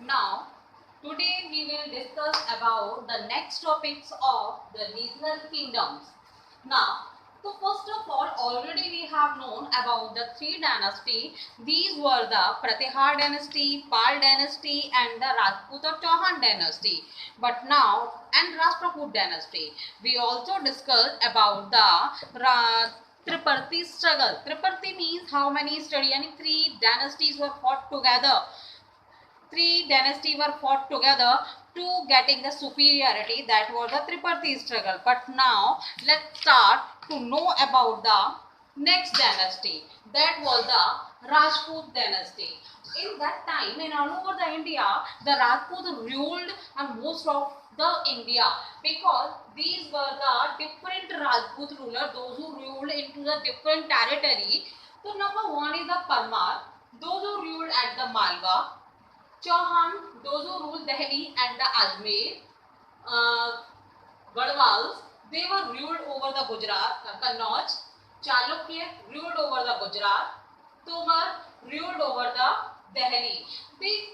Now, today we will discuss about the next topics of the regional kingdoms. Now, so first of all, already we have known about the three dynasties. These were the Pratihar dynasty, Pal dynasty, and the Rajput or Chauhan dynasty. But now, and Rashtraput dynasty. We also discussed about the Triparthi struggle. Triparthi means how many study? And three dynasties were fought together. Three dynasties were fought together to getting the superiority. That was the Triparthi struggle. But now let's start to know about the next dynasty. That was the Rajput dynasty. In that time, in all over the India, the Rajput ruled on most of the India, because these were the different Rajput rulers, those who ruled into the different territory. So number one is the Parmar, those who ruled at the Malwa. Chauhan, those who ruled Delhi and the Ajmer. Gadwals, they were ruled over the Gujarat. Kannauj, Chalukya ruled over the Gujarat. Tomar ruled over the Delhi.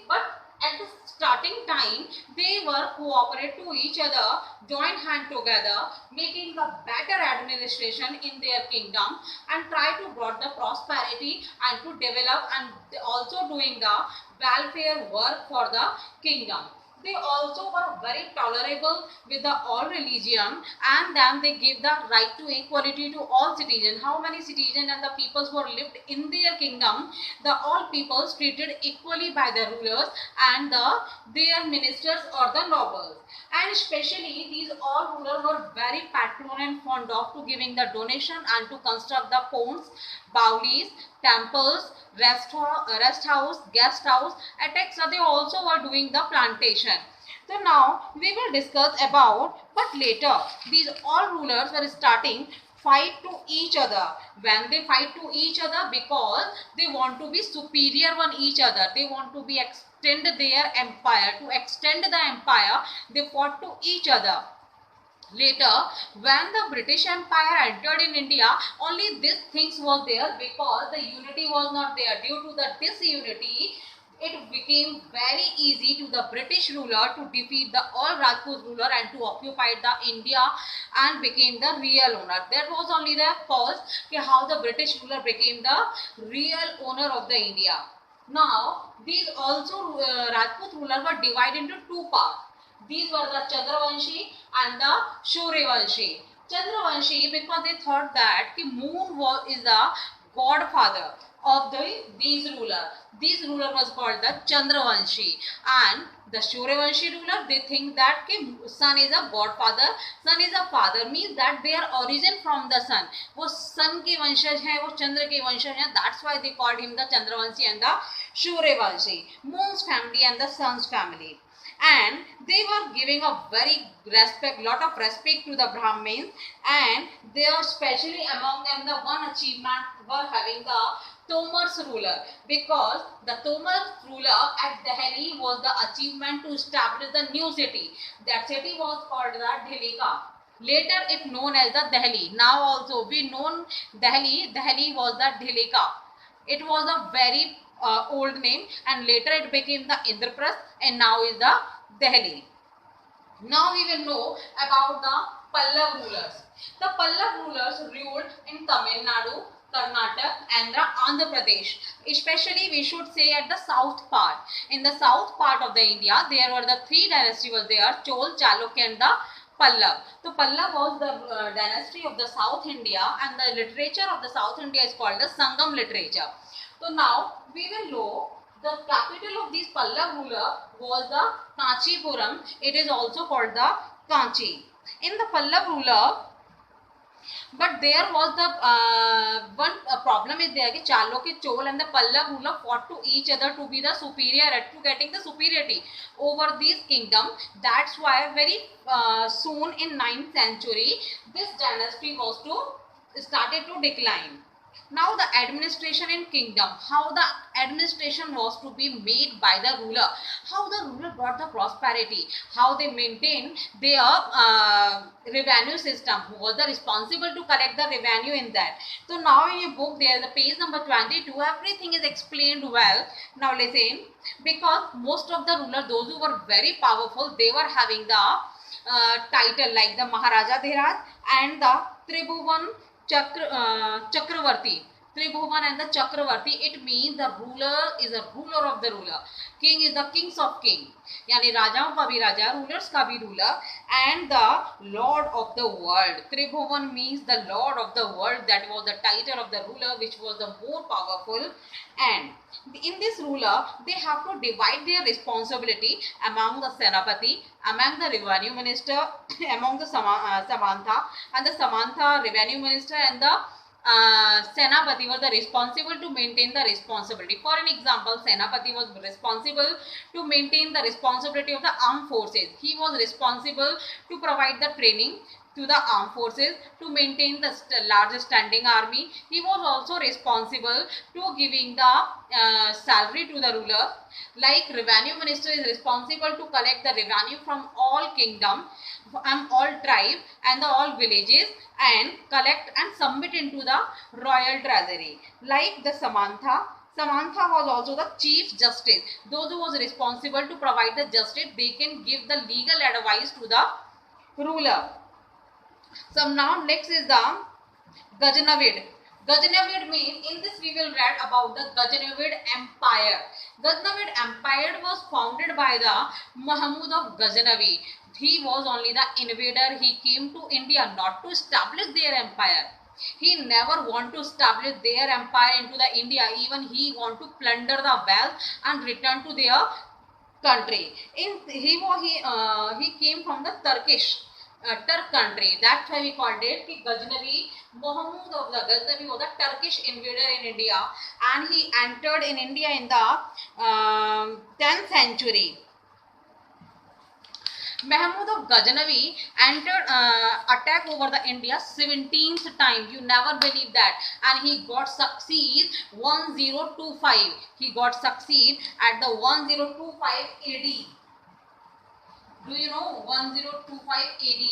But at the starting time, they were cooperate to each other, join hand together, making a better administration in their kingdom, and try to brought the prosperity and to develop, and also doing the welfare work for the kingdom. They also were very tolerable with the all religion, and then they gave the right to equality to all citizens. How many citizens and the peoples who lived in their kingdom, the all peoples treated equally by the rulers and their ministers or the nobles. And especially these all rulers were very patron and fond of to giving the donation and to construct the ponds, baulis, temples, rest house, guest house, etc. They also were doing the plantation. So now we will discuss about, but later these all rulers were starting fight to each other. When they fight to each other, because they want to be superior on each other, they want to be extend their empire. To extend the empire, they fought to each other. Later, when the British Empire entered in India, only these things was there, because the unity was not there. Due to the disunity, it became very easy to the British ruler to defeat the all Rajput ruler and to occupy the India and became the real owner. That was only the cause how the British ruler became the real owner of the India. Now, these also Rajput rulers were divided into two parts. These were the Chandravanshi and the Shauryavanshi. Chandravanshi, because they thought that the moon is the godfather of these ruler. This ruler was called the Chandravanshi, and the Shauryavanshi ruler, they think that sun is a godfather, sun is a father, means that they are origin from the sun. वो sun के वंशज हैं, वो चंद्र के वंशज हैं. That's why they called him the Chandravanshi and the Shauryavanshi. Moon's family and the sun's family. And they were giving a very lot of respect to the Brahmins, and they are especially among them the one achievement were having the Tomar's ruler, because the Tomar's ruler at Delhi was the achievement to establish the new city. That city was called the Dhelika. Later it known as the Delhi. Now also we know Delhi. Delhi was the Dhelika. It was a very old name, and later it became the Indraprasth, and now is the Delhi. Now we will know about the Pallav rulers. The Pallav rulers ruled in Tamil Nadu, Karnataka and the Andhra Pradesh. Especially we should say at the south part. In the south part of the India, there were the three dynasties was there, Chol, Chalukya and the Pallav. So Pallav was the dynasty of the South India, and the literature of the South India is called the Sangam literature. So now we will know the capital of this Pallav ruler was the Kanchipuram. It is also called the Kanchi. In the Pallav ruler, but there was the one problem is there that Chalukya, Chol and the Pallav ruler fought to each other to be the superior, to getting the superiority over this kingdom. That's why very soon in 9th century this dynasty was started to decline. Now the administration in kingdom, how the administration was to be made by the ruler, how the ruler brought the prosperity, how they maintain their revenue system, who was the responsible to collect the revenue in that. So now in your book there is a page number 22, everything is explained well. Now listen, because most of the rulers, those who were very powerful, they were having the title like the Maharaja Dheeraj and the Tribhuvan Chakravarti. Tribhuvan and the Chakravarti, it means the ruler is a ruler of the ruler. King is the kings of king. Yani राजाओं का भी राजा, rulers का भी ruler, and the lord of the world. Tribhuvan means the lord of the world. That was the title of the ruler, which was the more powerful. And in this ruler, they have to divide their responsibility among the Senapati, among the revenue minister, among the Samantha, and the Samantha revenue minister and the Senapati were the responsible to maintain the responsibility. For an example, Senapati was responsible to maintain the responsibility of the armed forces. He was responsible to provide the training to the armed forces, to maintain the largest standing army. He was also responsible to giving the salary to the ruler. Like revenue minister is responsible to collect the revenue from all kingdom, from all tribe and the all villages, and collect and submit into the royal treasury. Like the Samantha was also the chief justice. Those who was responsible to provide the justice, they can give the legal advice to the ruler. So now next is the Ghaznavaid. Ghaznavaid means, in this we will read about the Ghaznavaid Empire. Ghaznavaid Empire was founded by the Mahmud of Ghaznavi. He was only the invader. He came to India not to establish their empire. He never want to establish their empire into the India. Even he want to plunder the wealth and return to their country. He came from the Turk country. That's why we called it Ghaznavi. Mahmud of the Ghaznavi was a Turkish invader in India, and he entered in India in the 10th century. Mahmud of Ghaznavi entered attack over the India 17th time. You never believe that. And he got succeed 1025. He got succeed at the 1025 AD. Do you know 1025 AD?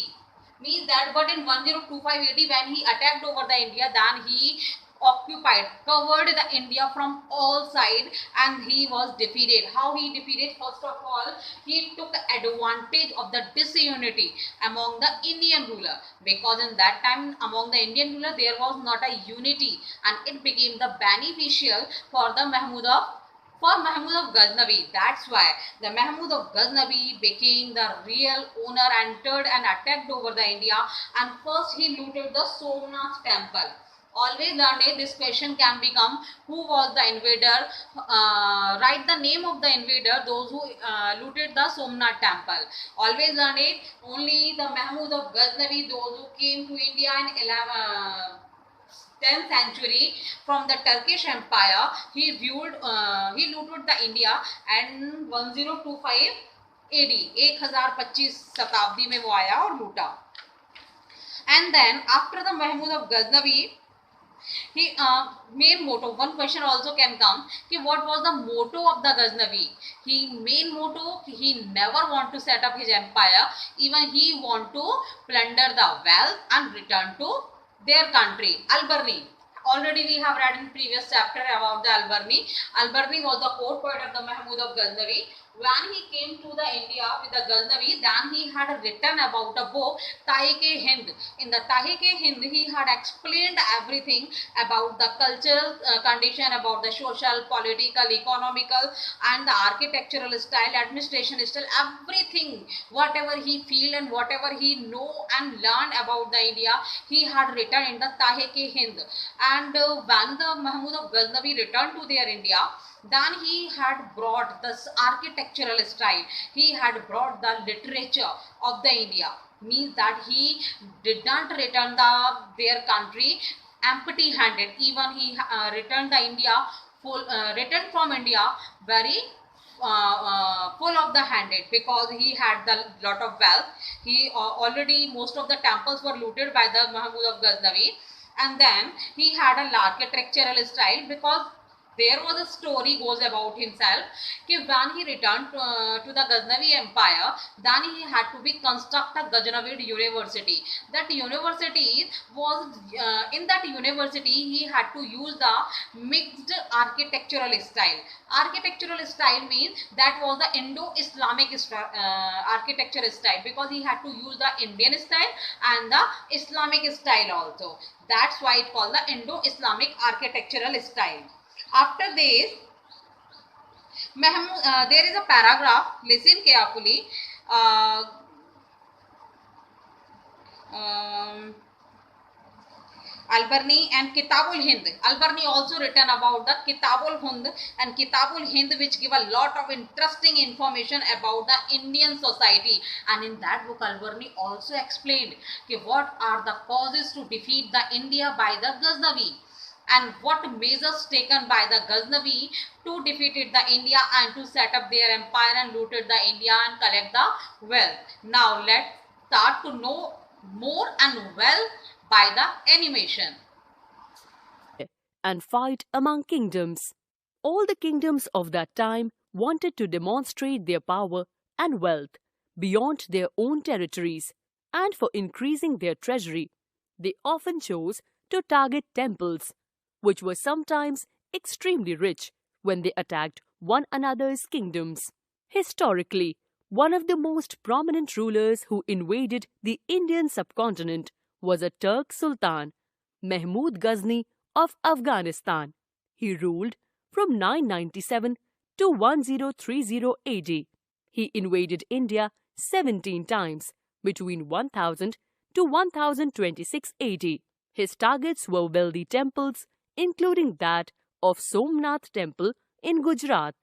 Means that, but in 1025 AD when he attacked over the India, then he occupied, covered the India from all sides, and he was defeated. How he defeated? First of all, he took advantage of the disunity among the Indian ruler, because in that time among the Indian ruler there was not a unity, and it became the beneficial for the Mahmud of Ghaznavi. That's why the Mahmud of Ghaznavi became the real owner, entered and attacked over the India, and first he looted the Somnath temple. Always learn it. This question can become, who was the invader? Write the name of the invader, those who looted the Somnath temple. Always learn it. Only the Mahmud of Ghaznavi, those who came to India in 10th century from the Turkish Empire, he looted the India and 1025 AD, 1025 शताब्दी में वो आया और लूटा. And then after the Mahmud of Ghaznavi, he main motto, one question also can come, कि what was the motto of the Ghaznavi? He main motto, he never want to set up his empire, even he want to plunder the wealth and return to their country. Alberni, already we have read in previous chapter about the Alberni. Alberni was the court poet of the Mahmud of Ghaznavi. When he came to the India with the Ghaznavi, then he had written about a book, Tahe-ke-Hind. In the Tahe-ke-Hind, he had explained everything about the cultural condition, about the social, political, economical, and the architectural style, administration style, everything, whatever he feel and whatever he know and learned about the India, he had written in the Tahe-ke-Hind. And when the Mahmud of Ghaznavi returned to their India, then he had brought this architectural style, he had brought the literature of the India. Means that he did not return their country empty handed. Even he returned the India returned from India very full of the handed, because he had the lot of wealth. He already, most of the temples were looted by the Mahmud of Ghaznavi, And then he had an architectural style, because there was a story goes about himself that when he returned to the Ghaznavi Empire, then he had to be construct a Ghaznavaid University. That university was in that university he had to use the mixed architectural style. Architectural style means that was the Indo-Islamic architecture style, because he had to use the Indian style and the Islamic style also. That's why it called the Indo-Islamic architectural style. After this, there is a paragraph, listen carefully. Al-Barni and Kitabul Hind. Al-Barni also written about the Kitabul Hind and Kitabul Hind, which give a lot of interesting information about the Indian society. And in that book, Al-Barni also explained what are the causes to defeat the India by the Ghaznavi, and what measures taken by the Ghaznavi to defeat the India and to set up their empire and looted the India and collect the wealth. Now let's start to know more and well by the animation. And fight among kingdoms. All the kingdoms of that time wanted to demonstrate their power and wealth beyond their own territories, and for increasing their treasury, they often chose to target temples, which were sometimes extremely rich when they attacked one another's kingdoms. Historically, one of the most prominent rulers who invaded the Indian subcontinent was a Turk Sultan, Mahmud Ghazni of Afghanistan. He ruled from 997 to 1030 AD. He invaded India 17 times between 1000 to 1026 AD. His targets were wealthy temples, including that of Somnath Temple in Gujarat.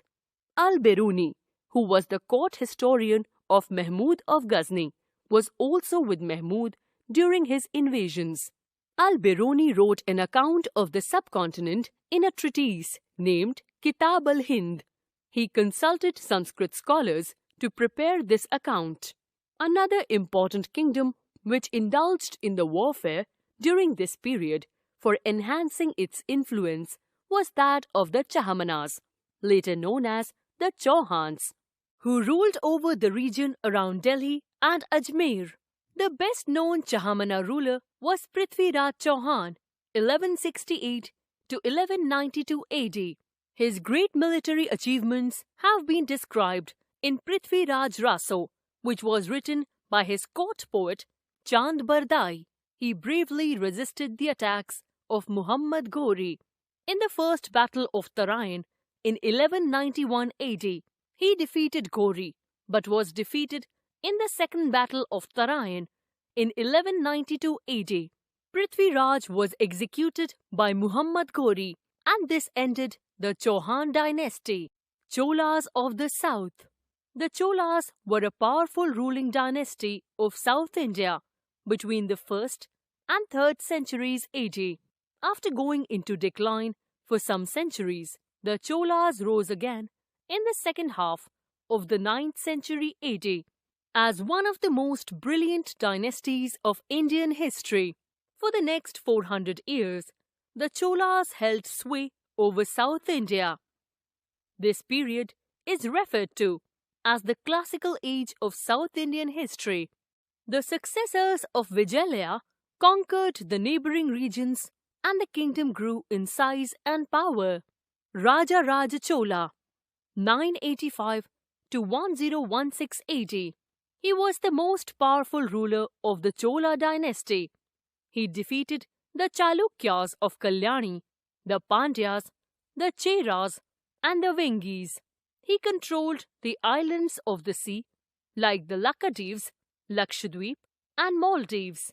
Al-Biruni, who was the court historian of Mahmud of Ghazni, was also with Mahmud during his invasions. Al-Biruni wrote an account of the subcontinent in a treatise named Kitab al-Hind. He consulted Sanskrit scholars to prepare this account. Another important kingdom which indulged in the warfare during this period for enhancing its influence was that of the Chahamanas, later known as the Chauhans, who ruled over the region around Delhi and Ajmer. The best-known Chahamana ruler was Prithviraj Chauhan, 1168 to 1192 AD. His great military achievements have been described in Prithviraj Raso, which was written by his court poet Chand Bardai. He bravely resisted the attacks of Muhammad Ghori in the first battle of Tarain in 1191 AD. He defeated Ghori, but was defeated in the second battle of Tarain in 1192 AD. Prithviraj was executed by Muhammad Ghori, and this ended the Chauhan dynasty. Cholas of the South. The Cholas were a powerful ruling dynasty of South India between the 1st and 3rd centuries AD. After going into decline for some centuries, the Cholas rose again in the second half of the 9th century AD as one of the most brilliant dynasties of Indian history. For the next 400 years, the Cholas held sway over South India. This period is referred to as the classical age of South Indian history. The successors of Vijayalaya conquered the neighboring regions and the kingdom grew in size and power. Raja Raja Chola, 985 to 1016 AD. He was the most powerful ruler of the Chola dynasty. He defeated the Chalukyas of Kalyani, the Pandyas, the Cheras, and the Vengis. He controlled the islands of the sea like the Lakshadweeps, Lakshadweep, and Maldives.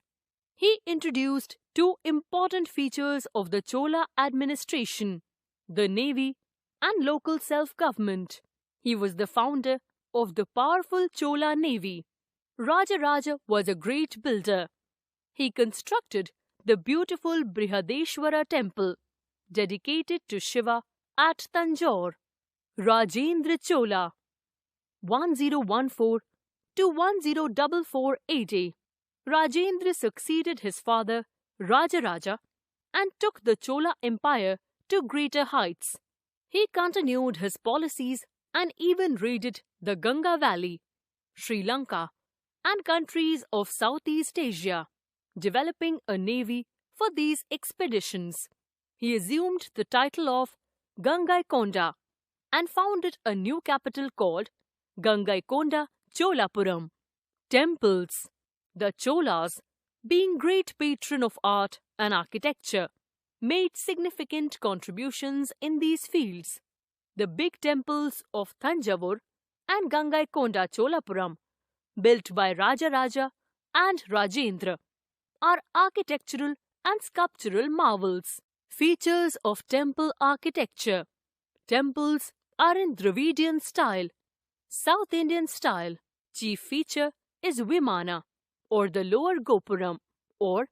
He introduced two important features of the Chola administration: the navy and local self-government. He was the founder of the powerful Chola navy. Rajaraja was a great builder. He constructed the beautiful Brihadeshwara temple, dedicated to Shiva at Tanjore. Rajendra Chola, 1014 to 1044 AD. Rajendra succeeded his father Rajaraja and took the Chola Empire to greater heights. He continued his policies and even raided the Ganga Valley, Sri Lanka, and countries of Southeast Asia, developing a navy for these expeditions. He assumed the title of Gangaikonda and founded a new capital called Gangaikonda Cholapuram. Temples. The Cholas, being great patron of art and architecture, made significant contributions in these fields. The big temples of Thanjavur and Gangaikonda Cholapuram, built by Rajaraja and Rajendra, are architectural and sculptural marvels. Features of temple architecture. Temples are in Dravidian style, South Indian style. Chief feature is Vimana, or the lower Gopuram, or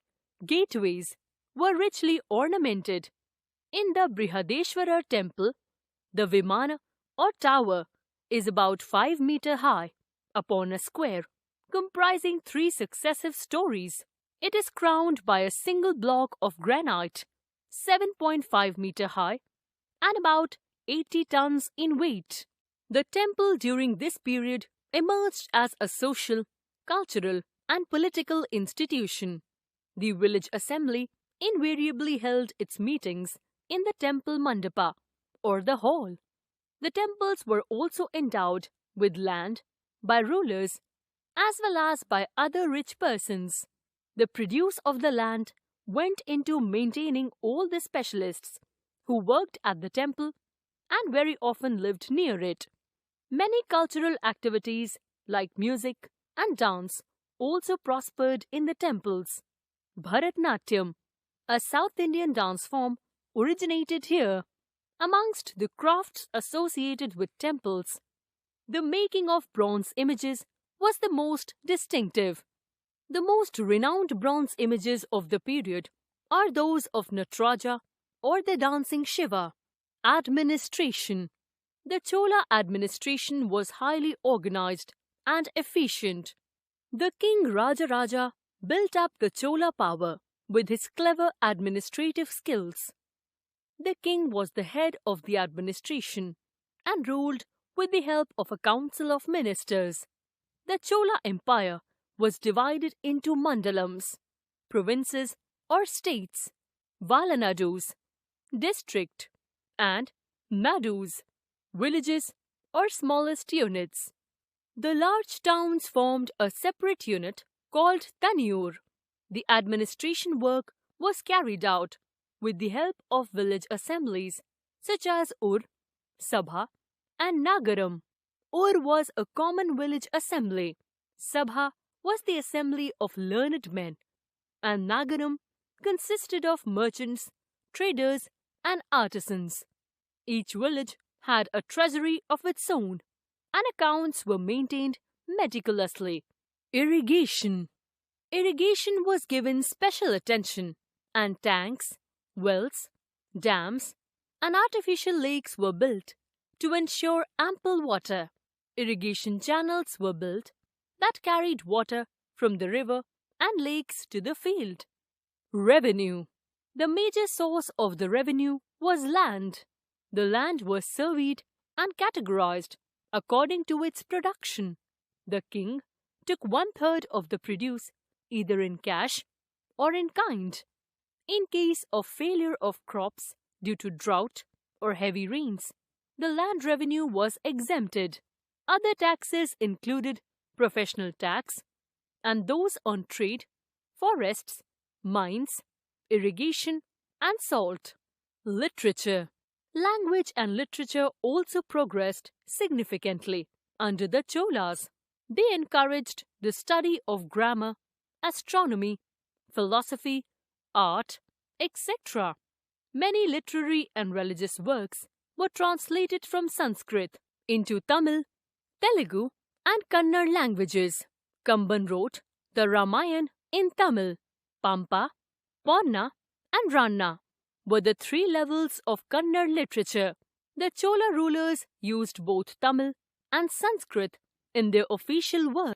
gateways, were richly ornamented. In the Brihadeshwara temple, the Vimana or tower is about 5 meters high upon a square, comprising 3 successive stories. It is crowned by a single block of granite, 7.5 meters high and about 80 tons in weight. The temple during this period emerged as a social, cultural and political institution. The village assembly invariably held its meetings in the temple mandapa or the hall. The temples were also endowed with land by rulers as well as by other rich persons. The produce of the land went into maintaining all the specialists who worked at the temple and very often lived near it. Many cultural activities like music and dance also prospered in the temples. Bharatnatyam, a South Indian dance form, originated here. Amongst the crafts associated with temples, the making of bronze images was the most distinctive. The most renowned bronze images of the period are those of Nataraja or the dancing Shiva. Administration. The Chola administration was highly organized and efficient. The king Rajaraja built up the Chola power with his clever administrative skills. The king was the head of the administration and ruled with the help of a council of ministers. The Chola Empire was divided into mandalams, provinces or states, valanadus, district, and nadus, villages or smallest units. The large towns formed a separate unit called Tanur. The administration work was carried out with the help of village assemblies such as Ur, Sabha, and Nagaram. Ur was a common village assembly. Sabha was the assembly of learned men, and Nagaram consisted of merchants, traders, and artisans. Each village had a treasury of its own, and accounts were maintained meticulously. Irrigation. Irrigation was given special attention, and tanks, wells, dams, and artificial lakes were built to ensure ample water. Irrigation channels were built that carried water from the river and lakes to the field. Revenue. The major source of the revenue was land. The land was surveyed and categorized according to its production. The king took 1/3 of the produce either in cash or in kind. In case of failure of crops due to drought or heavy rains, the land revenue was exempted. Other taxes included professional tax and those on trade, forests, mines, irrigation, and salt. Literature. Language and literature also progressed significantly under the Cholas. They encouraged the study of grammar, astronomy, philosophy, art, etc. Many literary and religious works were translated from Sanskrit into Tamil, Telugu, and Kannada languages. Kamban wrote the Ramayana in Tamil. Pampa, Ponna, and Ranna were the 3 levels of Kannada literature. The Chola rulers used both Tamil and Sanskrit in their official work.